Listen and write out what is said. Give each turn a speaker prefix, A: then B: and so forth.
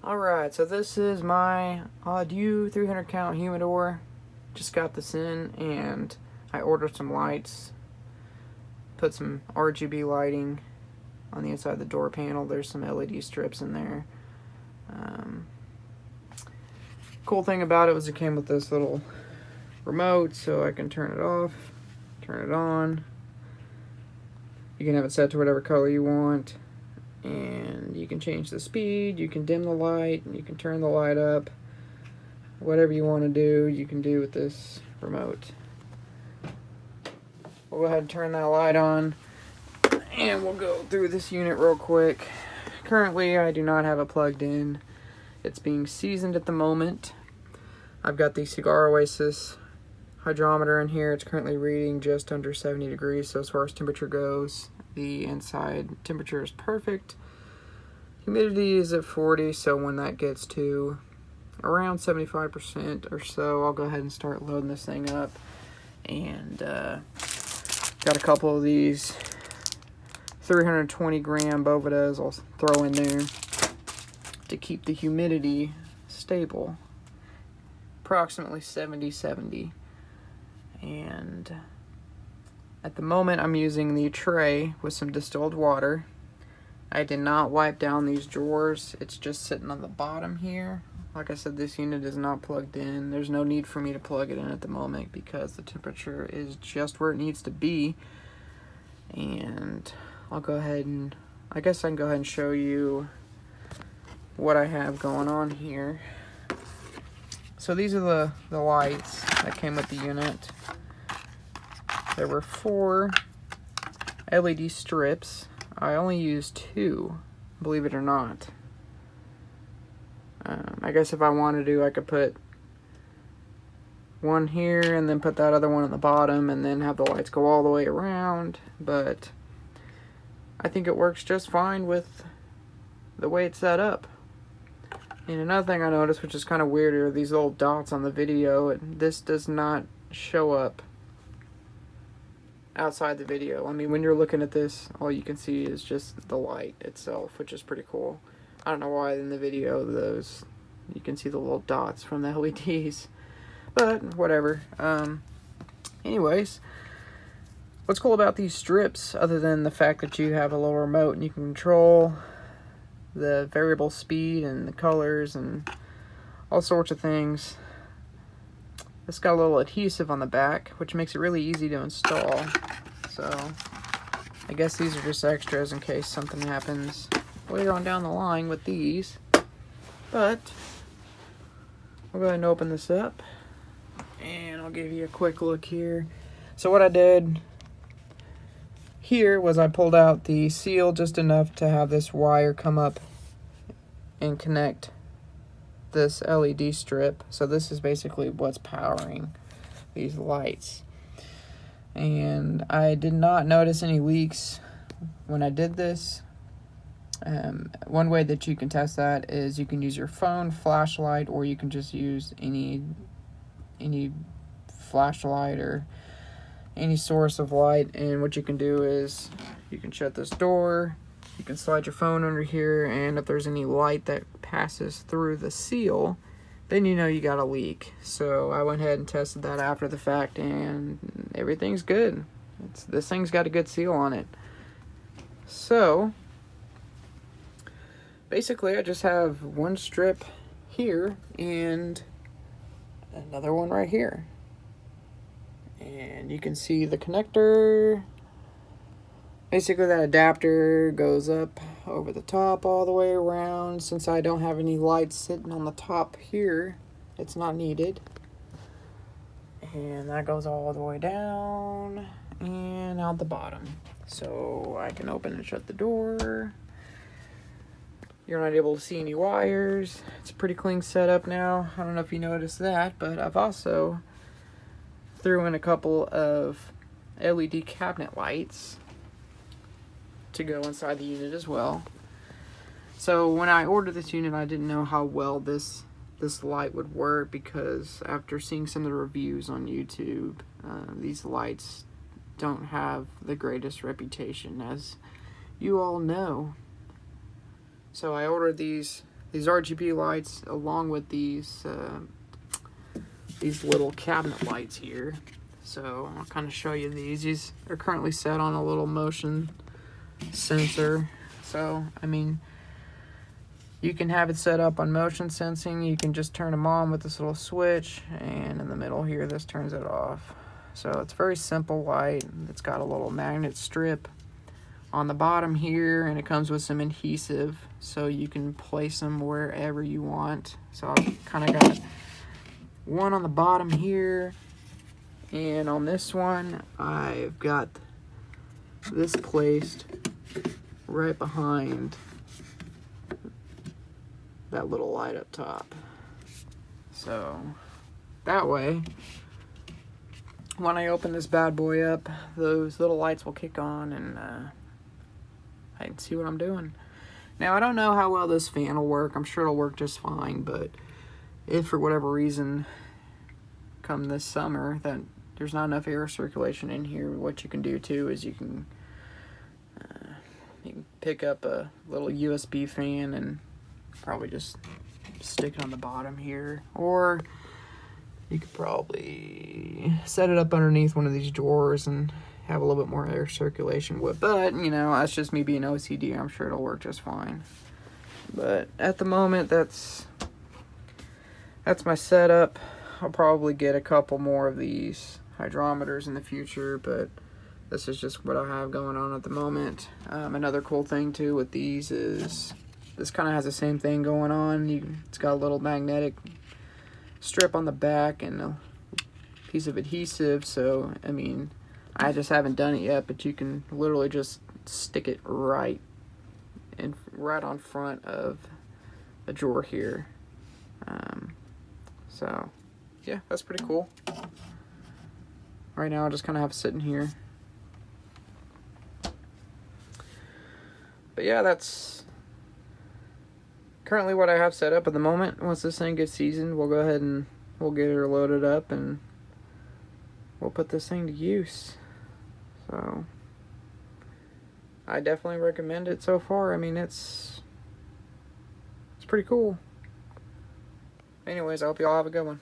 A: Alright, so this is my Audio 300 count humidor. Just got this in and I ordered some lights. Put some RGB lighting on the inside of the door panel. There's some LED strips in there. Cool thing about it was it came with this little remote, so I can turn it off, turn it on. You can have it set to whatever color you want, and you can change the speed, you can dim the light, and you can turn the light up. Whatever you want to do, you can do with this remote. We'll go ahead and turn that light on, and we'll go through this unit real quick. Currently, I do not have it plugged in. It's being seasoned at the moment. I've got the Cigar Oasis hydrometer in here. It's currently reading just under 70 degrees, so as far as temperature goes, the inside temperature is perfect. Humidity is at 40, so when that gets to around 75% or so, I'll go ahead and start loading this thing up. And got a couple of these 320 gram Bovedas I'll throw in there to keep the humidity stable, approximately 70. And at the moment I'm using the tray with some distilled water. I did not wipe down these drawers. It's just sitting on the bottom here. Like I said, this unit is not plugged in. There's no need for me to plug it in at the moment because the temperature is just where it needs to be. And I'll go ahead and, I guess I can go ahead and show you what I have going on here. So these are the lights that came with the unit. There were 4 LED strips. I only used 2, believe it or not. I guess if I wanted to, I could put one here and then put that other one on the bottom and then have the lights go all the way around, but I think it works just fine with the way it's set up. And another thing I noticed, which is kind of weird, are these little dots on the video. This does not show up outside the video. I mean, when you're looking at this, all you can see is just the light itself, which is pretty cool. I don't know why in the video you can see the little dots from the LEDs, but whatever. Anyways, what's cool about these strips, other than the fact that you have a little remote and you can control the variable speed and the colors and all sorts of things, it's got a little adhesive on the back, which makes it really easy to install. So I guess these are just extras in case something happens later on down the line with these. But I'll go ahead and open this up and I'll give you a quick look here. So what I did here was I pulled out the seal just enough to have this wire come up and connect this LED strip. So this is basically what's powering these lights. And I did not notice any leaks when I did this. One way that you can test that is you can use your phone flashlight, or you can just use any flashlight or any source of light. And what you can do is you can shut this door, you can slide your phone under here, and if there's any light that passes through the seal, then you know you got a leak. So I went ahead and tested that after the fact, and everything's good. This thing's got a good seal on it. So basically I just have one strip here and another one right here. And you can see the connector. Basically that adapter goes up over the top all the way around. Since I don't have any lights sitting on the top here, it's not needed. And that goes all the way down and out the bottom. So I can open and shut the door. You're not able to see any wires. It's a pretty clean setup now. I don't know if you noticed that, but I've also threw in a couple of LED cabinet lights to go inside the unit as well. So when I ordered this unit, I didn't know how well this light would work, because after seeing some of the reviews on YouTube, these lights don't have the greatest reputation, as you all know. So I ordered these these RGB lights along with these little cabinet lights here. So I'll kind of show you these. These are currently set on a little motion sensor. So, I mean, you can have it set up on motion sensing. You can just turn them on with this little switch, and in the middle here, this turns it off. So it's very simple light. It's got a little magnet strip on the bottom here, and it comes with some adhesive, so you can place them wherever you want. So I've kind of got one on the bottom here, and on this one, I've got this placed right behind that little light up top. So that way, when I open this bad boy up, those little lights will kick on, and I can see what I'm doing. Now, I don't know how well this fan will work. I'm sure it'll work just fine, but if for whatever reason, come this summer, that there's not enough air circulation in here, what you can do too is you can pick up a little USB fan and probably just stick it on the bottom here, or you could probably set it up underneath one of these drawers and have a little bit more air circulation with. But you know, that's just me being OCD. I'm sure it'll work just fine. But at the moment, that's my setup. I'll probably get a couple more of these hydrometers in the future, but this is just what I have going on at the moment. Another cool thing too with these is this kind of has the same thing going on. It's got a little magnetic strip on the back and a piece of adhesive. So, I mean, I just haven't done it yet, but you can literally just stick it right on front of the drawer here. So, yeah, that's pretty cool. Right now, I just kind of have it sitting here. But yeah, that's currently what I have set up at the moment. Once this thing gets seasoned, we'll go ahead and we'll get her loaded up and we'll put this thing to use. So I definitely recommend it so far. I mean, it's pretty cool. Anyways, I hope y'all have a good one.